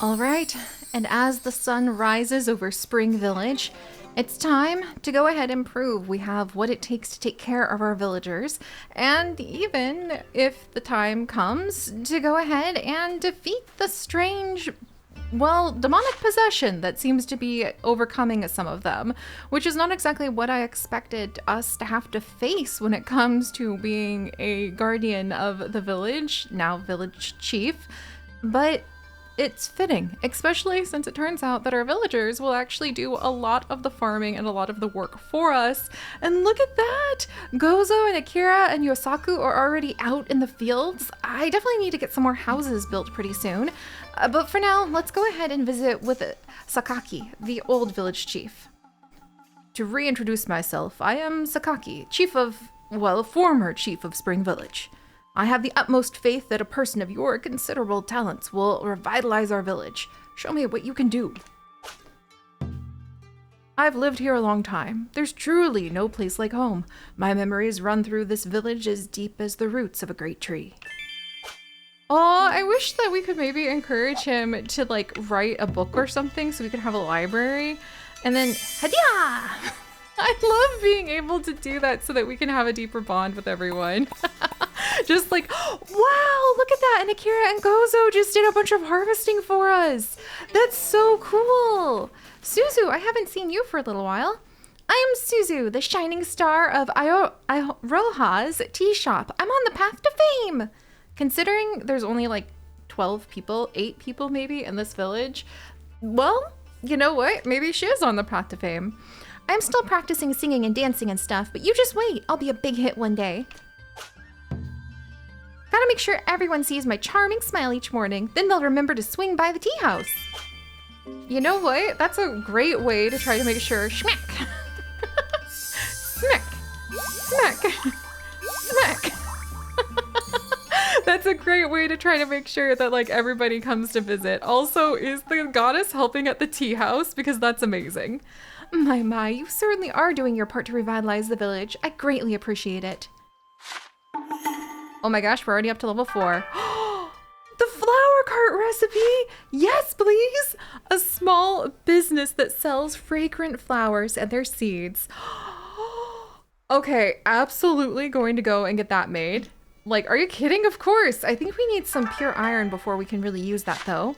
All right, and as the sun rises over Spring Village, it's time to go ahead and prove we have what it takes to take care of our villagers, and even if the time comes, to go ahead and defeat the strange, well, demonic possession that seems to be overcoming some of them, which is not exactly what I expected us to have to face when it comes to being a guardian of the village, now village chief, but it's fitting, especially since it turns out that our villagers will actually do a lot of the farming and a lot of the work for us. And look at that! Gozo and Akira and Yosaku are already out in the fields. I definitely need to get some more houses built pretty soon. But for now, let's go ahead and visit with Sakaki, the old village chief. To reintroduce myself, I am Sakaki, former chief of Spring Village. I have the utmost faith that a person of your considerable talents will revitalize our village. Show me what you can do. I've lived here a long time. There's truly no place like home. My memories run through this village as deep as the roots of a great tree. Oh, I wish that we could maybe encourage him to like write a book or something so we could have a library. And then, hadia! I love being able to do that so that we can have a deeper bond with everyone. Just like, wow, look at that. And Akira and Gozo just did a bunch of harvesting for us. That's so cool. Suzu, I haven't seen you for a little while. I am Suzu, the shining star of Roha's tea shop. I'm on the path to fame. Considering there's only like 12 people, 8 people maybe in this village, well, you know what? Maybe she is on the path to fame. I'm still practicing singing and dancing and stuff, but you just wait. I'll be a big hit one day. Gotta make sure everyone sees my charming smile each morning. Then they'll remember to swing by the tea house. You know what? That's a great way to try to make sure. Smack! Smack! Smack! Smack! That's a great way to try to make sure that like everybody comes to visit. Also, is the goddess helping at the tea house? Because that's amazing. My, you certainly are doing your part to revitalize the village. I greatly appreciate it. Oh my gosh, we're already up to level 4. The flower cart recipe! Yes, please! A small business that sells fragrant flowers and their seeds. Okay, absolutely going to go and get that made. Like, are you kidding? Of course! I think we need some pure iron before we can really use that though.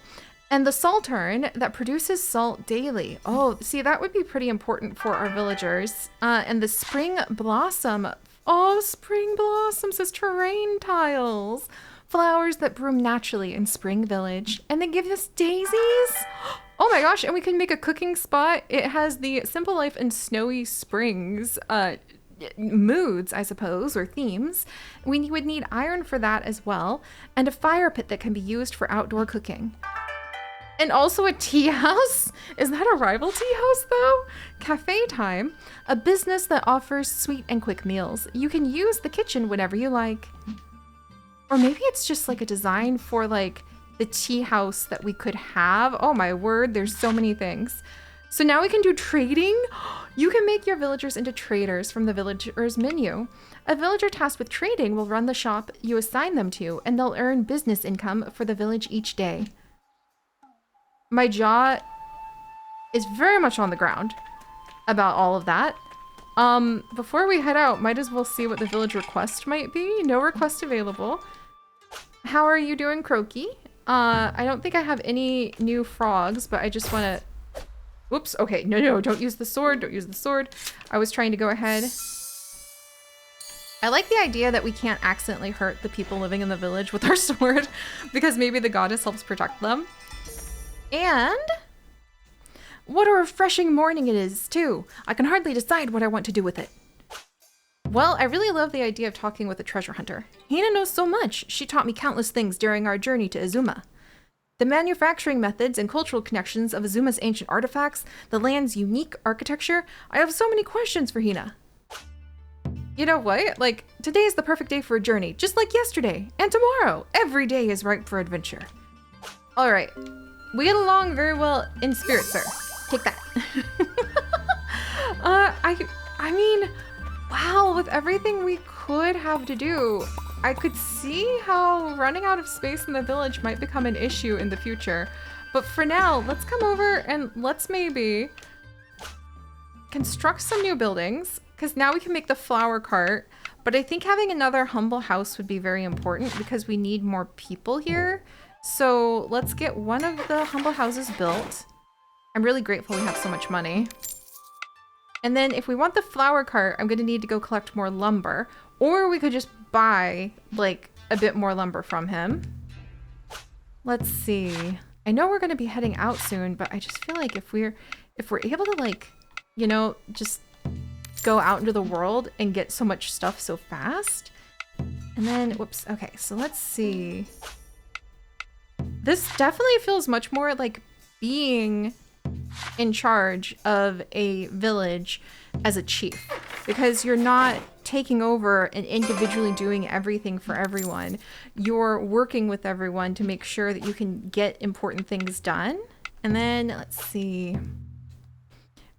And the saltern that produces salt daily. Oh, see, that would be pretty important for our villagers. And the spring blossom. Oh, spring blossoms as terrain tiles. Flowers that bloom naturally in Spring Village. And they give us daisies. Oh my gosh, and we can make a cooking spot. It has the Simple Life and Snowy Springs moods, I suppose, or themes. We would need iron for that as well. And a fire pit that can be used for outdoor cooking. And also a tea house? Is that a rival tea house though? Cafe Time, a business that offers sweet and quick meals. You can use the kitchen whenever you like. Or maybe it's just like a design for like the tea house that we could have. Oh my word, there's so many things. So now we can do trading. You can make your villagers into traders from the villager's menu. A villager tasked with trading will run the shop you assign them to, and they'll earn business income for the village each day. My jaw is very much on the ground about all of that. Before we head out, might as well see what the village request might be. No request available. How are you doing, Croaky? I don't think I have any new frogs, but I just want to... Whoops, okay, no, don't use the sword, don't use the sword. I was trying to go ahead. I like the idea that we can't accidentally hurt the people living in the village with our sword, because maybe the goddess helps protect them. And what a refreshing morning it is, too. I can hardly decide what I want to do with it. Well, I really love the idea of talking with a treasure hunter. Hina knows so much. She taught me countless things during our journey to Azuma. The manufacturing methods and cultural connections of Azuma's ancient artifacts, the land's unique architecture. I have so many questions for Hina. You know what? Like, today is the perfect day for a journey, just like yesterday. And tomorrow. Every day is ripe for adventure. All right. We get along very well in spirit, sir. Take that. I mean, wow, with everything we could have to do, I could see how running out of space in the village might become an issue in the future. But for now, let's come over and let's maybe construct some new buildings, because now we can make the flower cart. But I think having another humble house would be very important because we need more people here. So let's get one of the humble houses built. I'm really grateful we have so much money. And then if we want the flower cart, I'm going to need to go collect more lumber. Or we could just buy like a bit more lumber from him. Let's see. I know we're going to be heading out soon, but I just feel like if we're able to, like, you know, just go out into the world and get so much stuff so fast. And then, whoops. Okay, so let's see. This definitely feels much more like being in charge of a village as a chief, because you're not taking over and individually doing everything for everyone. You're working with everyone to make sure that you can get important things done. And then let's see.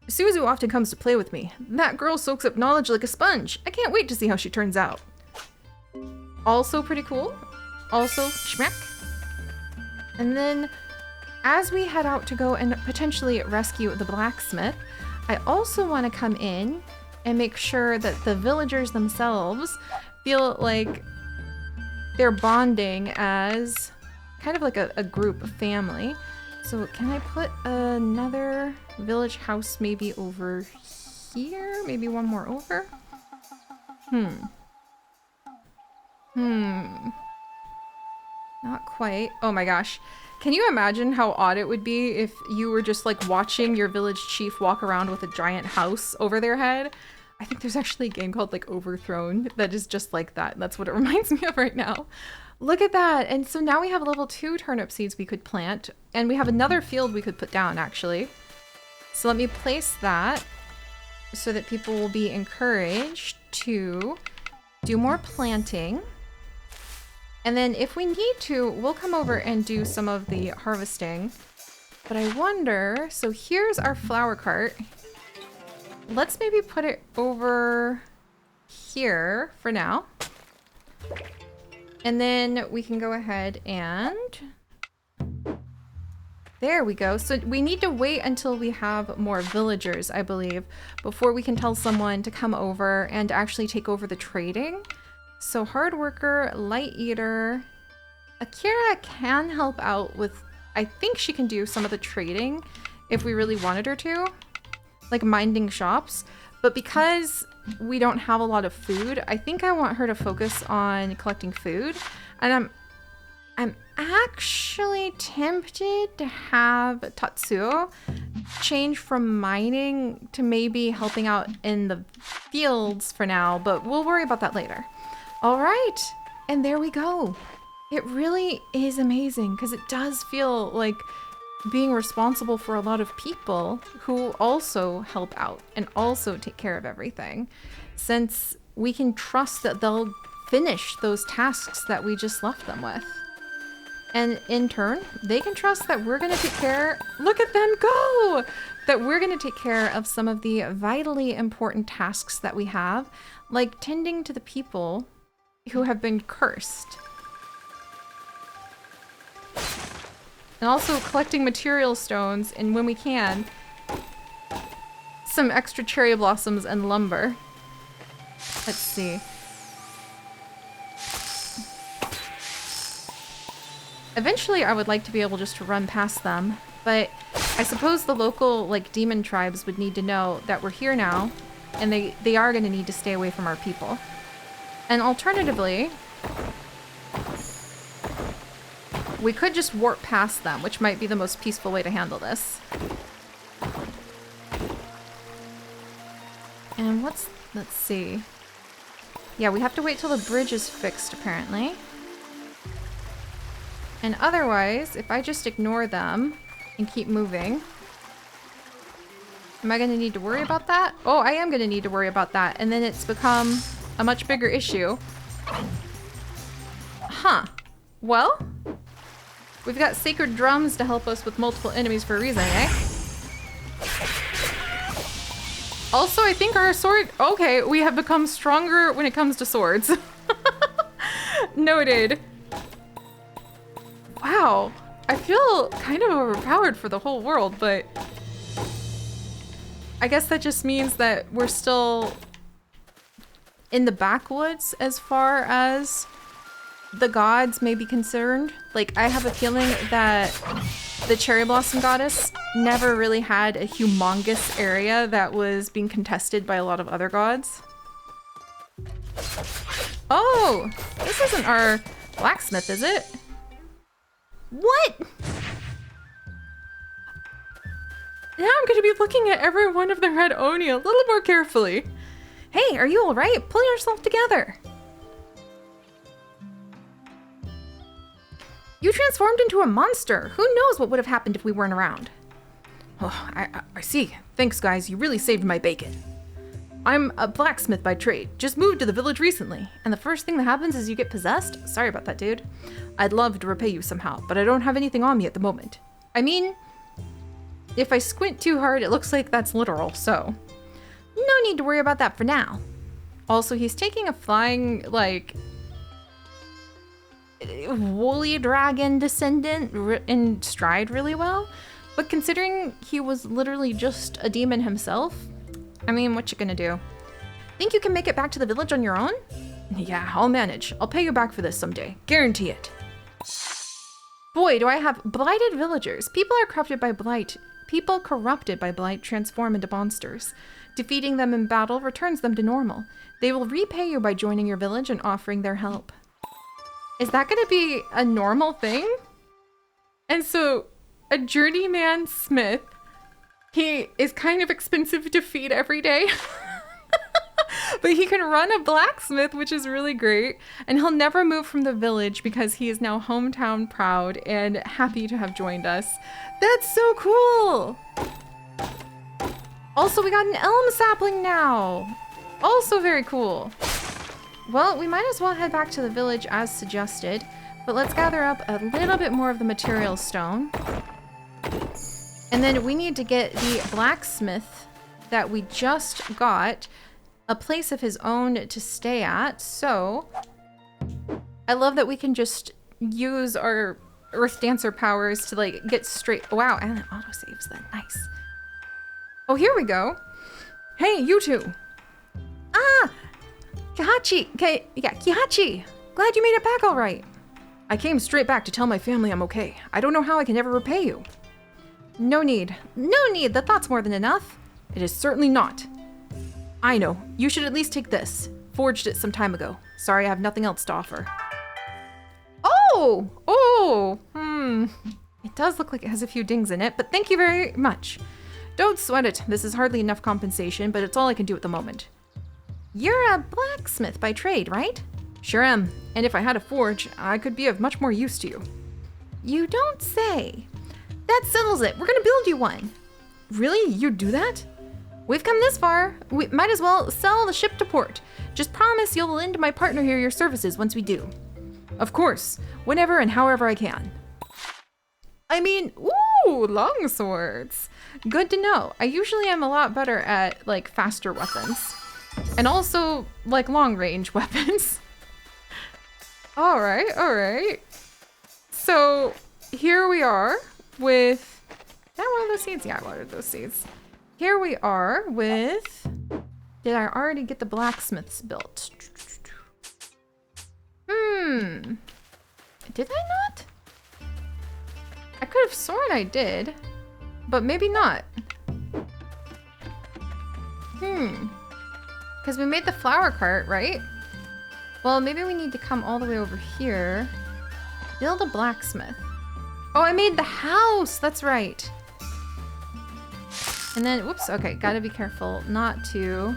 Suzu often comes to play with me. That girl soaks up knowledge like a sponge. I can't wait to see how she turns out. Also pretty cool. Also schmack. And then as we head out to go and potentially rescue the blacksmith, I also want to come in and make sure that the villagers themselves feel like they're bonding as kind of like a group, a family. So can I put another village house maybe over here? Maybe one more over? Not quite. Oh my gosh. Can you imagine how odd it would be if you were just like watching your village chief walk around with a giant house over their head? I think there's actually a game called like Overthrown that is just like that. That's what it reminds me of right now. Look at that. And so now we have level 2 turnip seeds we could plant, and we have another field we could put down actually. So let me place that so that people will be encouraged to do more planting. And then if we need to, we'll come over and do some of the harvesting. But I wonder, so here's our flower cart. Let's maybe put it over here for now. And then we can go ahead and... There we go. So we need to wait until we have more villagers, I believe, before we can tell someone to come over and actually take over the trading. So hard worker, light eater. Akira can help out with, I think she can do some of the trading if we really wanted her to, like minding shops. But because we don't have a lot of food, I think I want her to focus on collecting food. And I'm actually tempted to have Tatsuo change from mining to maybe helping out in the fields for now, but we'll worry about that later. All right, and there we go. It really is amazing because it does feel like being responsible for a lot of people who also help out and also take care of everything, since we can trust that they'll finish those tasks that we just left them with. And in turn, they can trust that we're going to take care, look at them go, that we're going to take care of some of the vitally important tasks that we have, like tending to the people who have been cursed. And also collecting material stones, and when we can, some extra cherry blossoms and lumber. Let's see. Eventually I would like to be able just to run past them, but I suppose the local like demon tribes would need to know that we're here now, and they are going to need to stay away from our people. And alternatively, we could just warp past them, which might be the most peaceful way to handle this. And let's see. Yeah, we have to wait till the bridge is fixed, apparently. And otherwise, if I just ignore them and keep moving, am I going to need to worry about that? Oh, I am going to need to worry about that. And then it's become a much bigger issue. Huh. Well, we've got sacred drums to help us with multiple enemies for a reason, eh? Also, I think our sword... Okay, we have become stronger when it comes to swords. Noted. Wow. I feel kind of overpowered for the whole world, but I guess that just means that we're still in the backwoods as far as the gods may be concerned. Like, I have a feeling that the cherry blossom goddess never really had a humongous area that was being contested by a lot of other gods. Oh, this isn't our blacksmith, is it? What? Now I'm going to be looking at every one of the red oni a little more carefully. Hey, are you all right? Pull yourself together. You transformed into a monster. Who knows what would have happened if we weren't around? Oh, I see. Thanks, guys. You really saved my bacon. I'm a blacksmith by trade. Just moved to the village recently. And the first thing that happens is you get possessed? Sorry about that, dude. I'd love to repay you somehow, but I don't have anything on me at the moment. I mean, if I squint too hard, it looks like that's literal, so no need to worry about that for now. Also, he's taking a flying, like, woolly dragon descendant in stride really well, but considering he was literally just a demon himself, I mean, what you gonna do? Think you can make it back to the village on your own? Yeah, I'll manage. I'll pay you back for this someday. Guarantee it. Boy, do I have blighted villagers. People corrupted by blight transform into monsters. Defeating them in battle returns them to normal. They will repay you by joining your village and offering their help. Is that going to be a normal thing? And so, a journeyman smith, he is kind of expensive to feed every day. But he can run a blacksmith, which is really great. And he'll never move from the village because he is now hometown proud and happy to have joined us. That's so cool! Also, we got an elm sapling now! Also very cool. Well, we might as well head back to the village as suggested, but let's gather up a little bit more of the material stone. And then we need to get the blacksmith that we just got a place of his own to stay at. So I love that we can just use our Earth Dancer powers to like get straight. Wow, and it auto saves then. Nice. Oh, here we go. Hey, you two. Ah, Kihachi. Okay, yeah, Kihachi. Glad you made it back all right. I came straight back to tell my family I'm okay. I don't know how I can ever repay you. No need. No need. The thought's more than enough. It is certainly not. I know. You should at least take this. Forged it some time ago. Sorry, I have nothing else to offer. Oh! It does look like it has a few dings in it, but thank you very much. Don't sweat it. This is hardly enough compensation, but it's all I can do at the moment. You're a blacksmith by trade, right? Sure am. And if I had a forge, I could be of much more use to you. You don't say. That settles it. We're gonna build you one. Really? You'd do that? We've come this far. We might as well sell the ship to port. Just promise you'll lend my partner here your services once we do. Of course. Whenever and however I can. I mean, ooh, long swords. Good to know. I usually am a lot better at, like, faster weapons. And also, like, long-range weapons. Alright. So, here we are with... Did I water those seeds? Yeah, I watered those seeds. Here we are with... Did I already get the blacksmiths built? Did I not? I could have sworn I did, but maybe not. Because we made the flower cart, right? Well, maybe we need to come all the way over here. Build a blacksmith. Oh, I made the house! That's right. And then, whoops, okay, gotta be careful not to...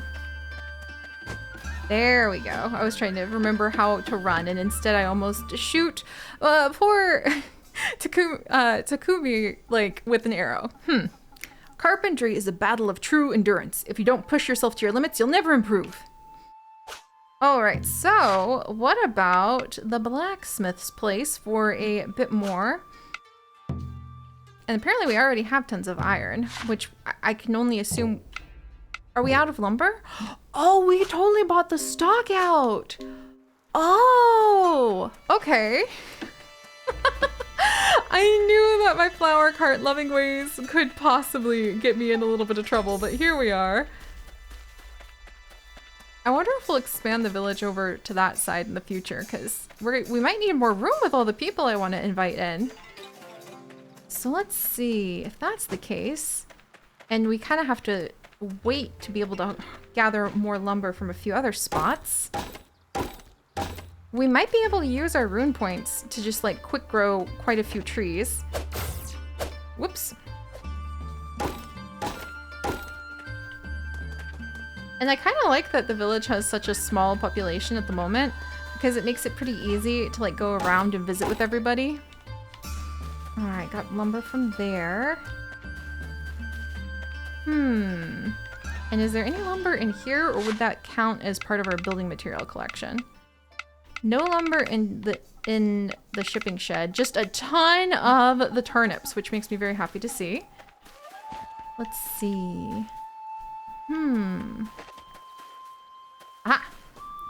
There we go. I was trying to remember how to run, and instead I almost shoot poor Takumi, like, with an arrow. Carpentry is a battle of true endurance. If you don't push yourself to your limits, you'll never improve. Alright, so what about the blacksmith's place for a bit more? And apparently we already have tons of iron, which I can only assume... Are we out of lumber? Oh, we totally bought the stock out. Oh, okay. I knew thought my flower cart loving ways could possibly get me in a little bit of trouble, but here we are. I wonder if we'll expand the village over to that side in the future, because we might need more room with all the people I want to invite in. So let's see if that's the case. And we kind of have to wait to be able to gather more lumber from a few other spots. We might be able to use our rune points to just like quick grow quite a few trees. Whoops. And I kind of like that the village has such a small population at the moment, because it makes it pretty easy to like go around and visit with everybody. All right, got lumber from there. And is there any lumber in here, or would that count as part of our building material collection? No lumber in the shipping shed, just a ton of the turnips, which makes me very happy to see. Let's see. Ah,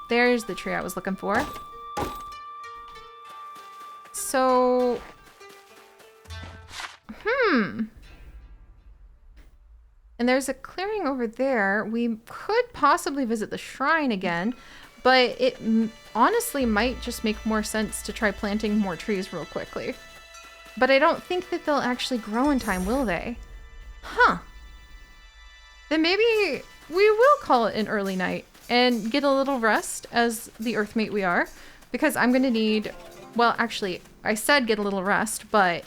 there's the tree I was looking for. So, and there's a clearing over there. We could possibly visit the shrine again, but it honestly might just make more sense to try planting more trees real quickly. But I don't think that they'll actually grow in time, will they? Huh. Then maybe we will call it an early night and get a little rest as the earthmate we are, because I'm going to need, well, actually, I said get a little rest, but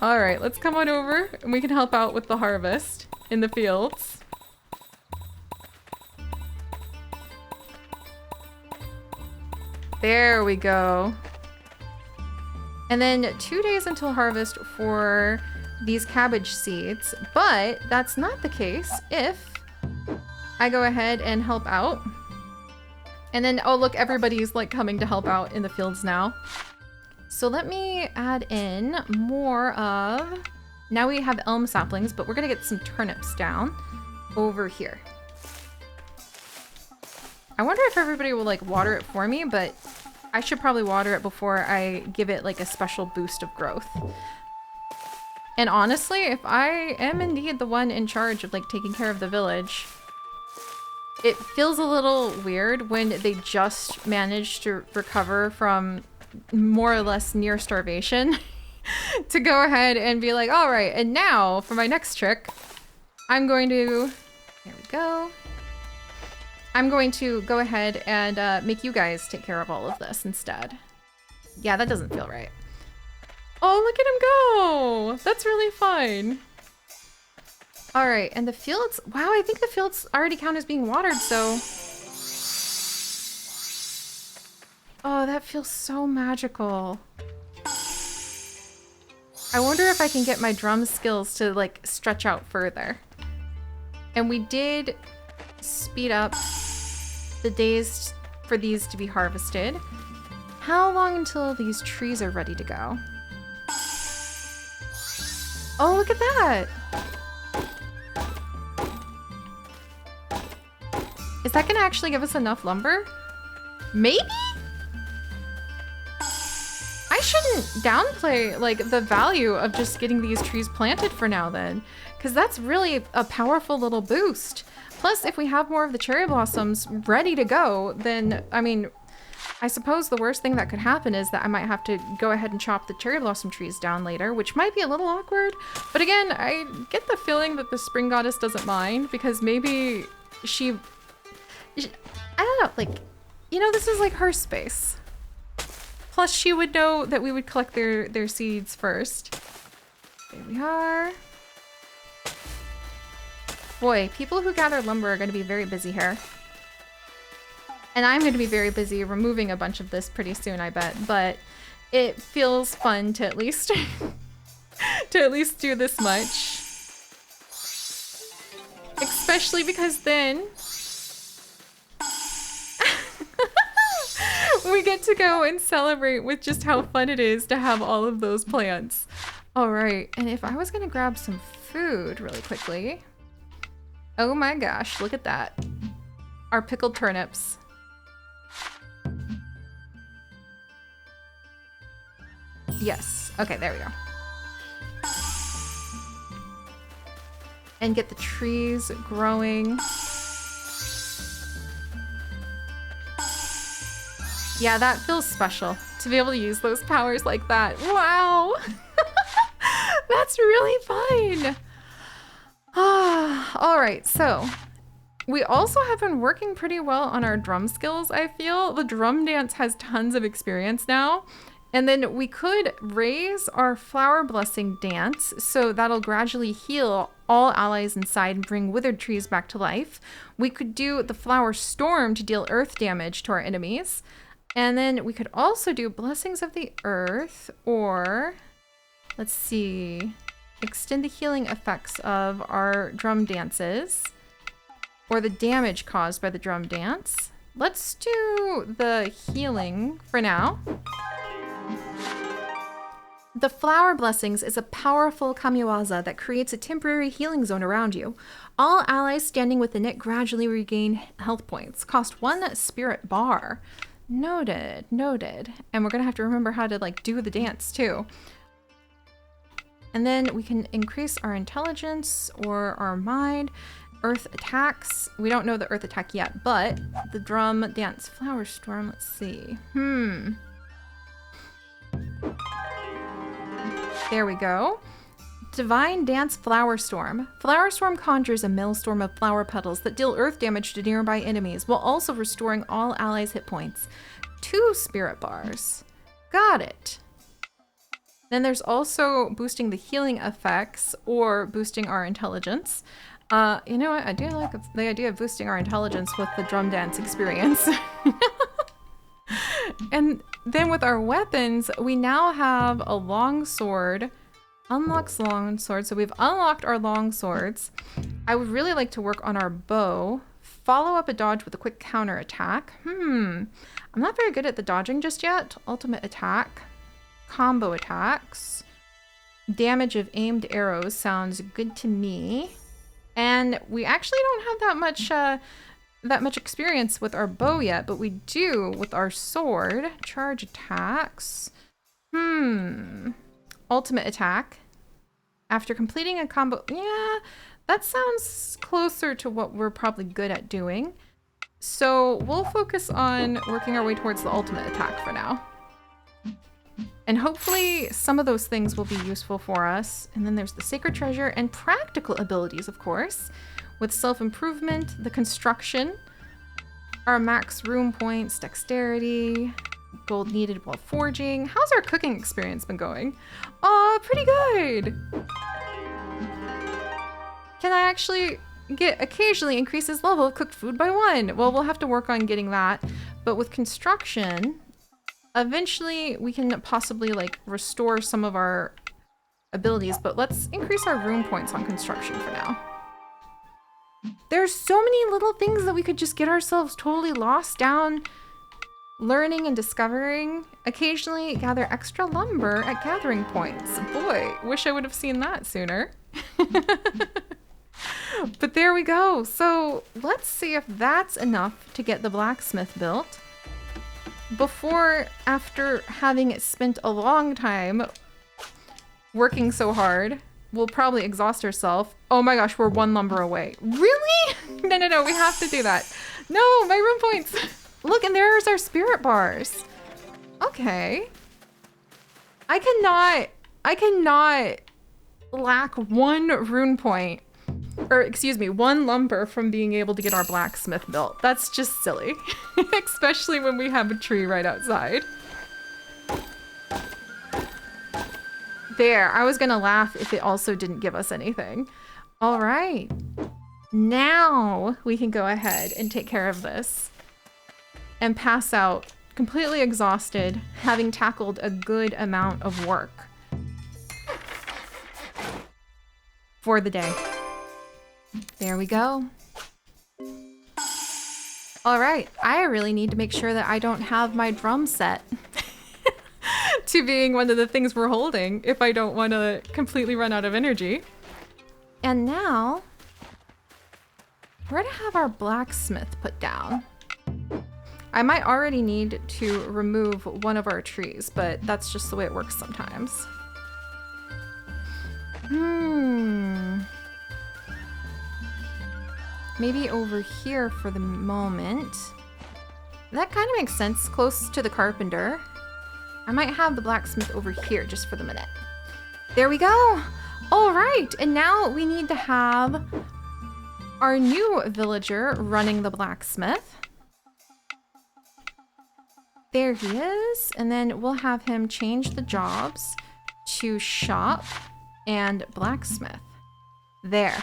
all right, let's come on over and we can help out with the harvest in the fields. There we go. And then 2 days until harvest for these cabbage seeds, but that's not the case if I go ahead and help out. And then, oh look, everybody's like coming to help out in the fields now. So let me add in more of, now we have elm saplings, but we're gonna get some turnips down over here. I wonder if everybody will like water it for me, but I should probably water it before I give it like a special boost of growth. And honestly, if I am indeed the one in charge of like taking care of the village, it feels a little weird when they just managed to recover from more or less near starvation to go ahead and be like, all right, and now for my next trick, I'm going to, there we go. I'm going to go ahead and make you guys take care of all of this instead. Yeah, that doesn't feel right. Oh, look at him go! That's really fun. All right, and the fields, wow, I think the fields already count as being watered, so. Oh, that feels so magical. I wonder if I can get my drum skills to like stretch out further. And we did speed up the days for these to be harvested. How long until these trees are ready to go? Oh, look at that. Is that gonna actually give us enough lumber? Maybe? I shouldn't downplay like the value of just getting these trees planted for now then, because that's really a powerful little boost. Plus, if we have more of the cherry blossoms ready to go, then, I mean, I suppose the worst thing that could happen is that I might have to go ahead and chop the cherry blossom trees down later, which might be a little awkward. But again, I get the feeling that the spring goddess doesn't mind, because maybe she I don't know, like, you know, this is like her space. Plus, she would know that we would collect their seeds first. There we are. Boy, people who gather lumber are going to be very busy here. And I'm going to be very busy removing a bunch of this pretty soon, I bet. But it feels fun to at least do this much. Especially because then we get to go and celebrate with just how fun it is to have all of those plants. All right, and if I was gonna grab some food really quickly. Oh my gosh, look at that. Our pickled turnips. Yes, Okay, there we go. And get the trees growing. Yeah, that feels special to be able to use those powers like that. Wow. That's really fun. All right, so we also have been working pretty well on our drum skills, I feel. The drum dance has tons of experience now. And then we could raise our flower blessing dance, so that'll gradually heal all allies inside and bring withered trees back to life. We could do the flower storm to deal earth damage to our enemies. And then we could also do blessings of the earth, or let's see, extend the healing effects of our drum dances, or the damage caused by the drum dance. Let's do the healing for now. The flower blessings is a powerful kamiwaza that creates a temporary healing zone around you. All allies standing within it gradually regain health points. Cost 1 spirit bar. Noted, noted. And we're gonna have to remember how to like do the dance too. And then we can increase our intelligence or our mind. Earth attacks. We don't know the earth attack yet, but the drum dance flower storm, let's see. There we go. Divine Dance Flower Storm. Flower Storm conjures a maelstrom of flower petals that deal earth damage to nearby enemies while also restoring all allies' hit points. 2 spirit bars. Got it. Then there's also boosting the healing effects or boosting our intelligence. You know what? I do like the idea of boosting our intelligence with the drum dance experience. And then with our weapons, we now have a long sword. Unlocks long sword. So we've unlocked our long swords. I would really like to work on our bow. Follow up a dodge with a quick counter attack. I'm not very good at the dodging just yet. Ultimate attack. Combo attacks. Damage of aimed arrows sounds good to me. And we actually don't have that much experience with our bow yet, but we do with our sword. Charge attacks. Ultimate attack. After completing a combo, yeah, that sounds closer to what we're probably good at doing. So we'll focus on working our way towards the ultimate attack for now. And hopefully some of those things will be useful for us. And then there's the sacred treasure and practical abilities, of course, with self-improvement, the construction, our max rune points, dexterity, gold needed while forging. How's our cooking experience been going? Pretty good. Can I actually get occasionally increases level of cooked food by 1? Well, we'll have to work on getting that. But with construction, eventually we can possibly like restore some of our abilities, but let's increase our rune points on construction for now. There's so many little things that we could just get ourselves totally lost down learning and discovering. Occasionally gather extra lumber at gathering points. Boy, wish I would have seen that sooner. But there we go. So let's see if that's enough to get the blacksmith built. Before, after having spent a long time working so hard, we'll probably exhaust ourselves. Oh my gosh, we're 1 lumber away. Really? No, we have to do that. No, my rune points. Look, and there's our spirit bars. Okay. I cannot lack 1 rune point, or excuse me, 1 lumber from being able to get our blacksmith built. That's just silly, especially when we have a tree right outside. There, I was gonna laugh if it also didn't give us anything. All right, now we can go ahead and take care of this and pass out completely exhausted, having tackled a good amount of work for the day. There we go. All right, I really need to make sure that I don't have my drum set to being one of the things we're holding if I don't want to completely run out of energy. And now we're gonna have our blacksmith put down. I might already need to remove one of our trees, but that's just the way it works sometimes. Maybe over here for the moment. That kind of makes sense, close to the carpenter. I might have the blacksmith over here just for the minute. There we go. All right, and now we need to have our new villager running the blacksmith. There he is, and then we'll have him change the jobs to shop and blacksmith. There.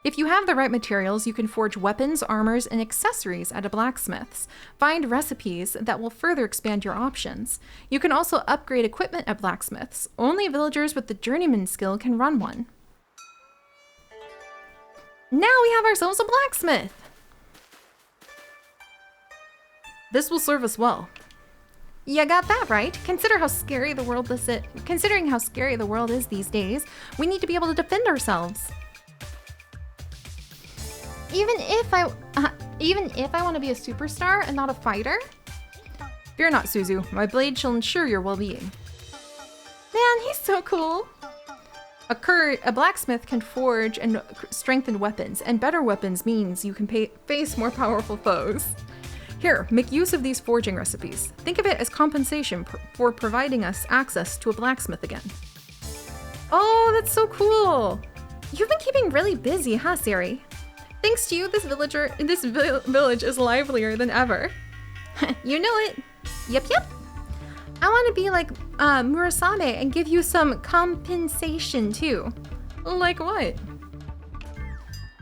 If you have the right materials, you can forge weapons, armors, and accessories at a blacksmith's. Find recipes that will further expand your options. You can also upgrade equipment at blacksmiths. Only villagers with the journeyman skill can run one. Now we have ourselves a blacksmith! This will serve us well. You got that right. Considering how scary the world is these days, we need to be able to defend ourselves. Even if I want to be a superstar and not a fighter? Fear not, Suzu. My blade shall ensure your well-being. Man, he's so cool. A blacksmith can forge and strengthen weapons, and better weapons means you can face more powerful foes. Here, make use of these forging recipes. Think of it as compensation for providing us access to a blacksmith again. Oh, that's so cool. You've been keeping really busy, huh, Seri? Thanks to you, this village is livelier than ever. You know it. Yep. I want to be like Murasame and give you some compensation too. Like what?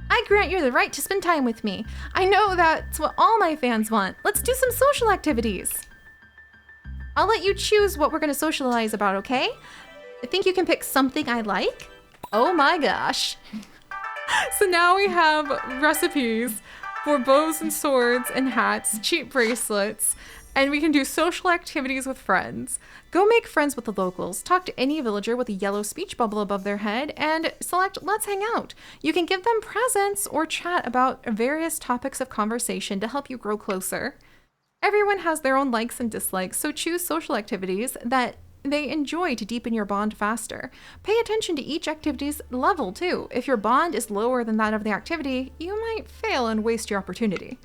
I grant you the right to spend time with me. I know that's what all my fans want. Let's do some social activities. I'll let you choose what we're going to socialize about, okay? I think you can pick something I like. Oh my gosh. So now we have recipes for bows and swords and hats, cheap bracelets, and we can do social activities with friends. Go make friends with the locals, talk to any villager with a yellow speech bubble above their head, and select Let's Hang Out. You can give them presents or chat about various topics of conversation to help you grow closer. Everyone has their own likes and dislikes, so choose social activities that they enjoy to deepen your bond faster. Pay attention to each activity's level too. If your bond is lower than that of the activity, you might fail and waste your opportunity.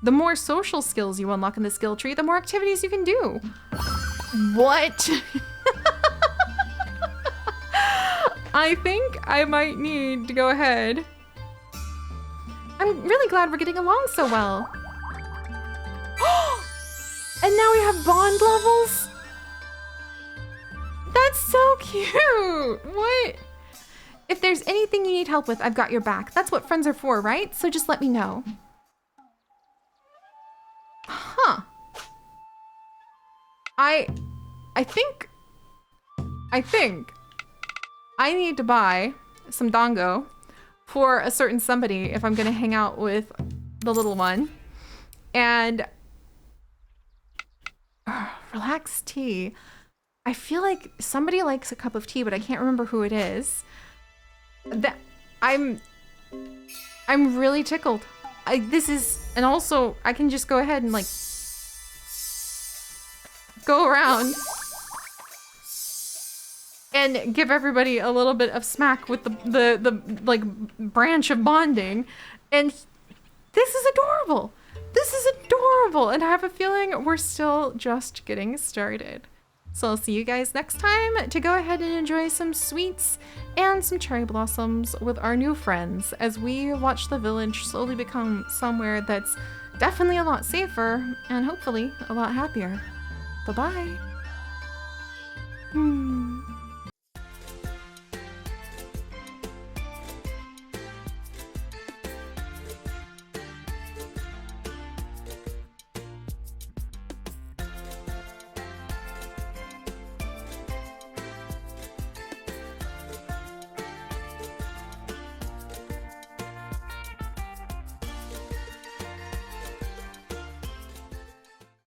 The more social skills you unlock in the skill tree, the more activities you can do. What? I think I might need to go ahead. I'm really glad we're getting along so well. And now we have bond levels? That's so cute! What? If there's anything you need help with, I've got your back. That's what friends are for, right? So just let me know. Huh. I think I need to buy some dango for a certain somebody if I'm gonna hang out with the little one. And relaxed tea. I feel like somebody likes a cup of tea, but I can't remember who it is. I'm really tickled. And also I can just go ahead and like go around and give everybody a little bit of smack with the like branch of bonding. And this is adorable. This is adorable. And I have a feeling we're still just getting started. So I'll see you guys next time to go ahead and enjoy some sweets and some cherry blossoms with our new friends as we watch the village slowly become somewhere that's definitely a lot safer and hopefully a lot happier. Bye-bye.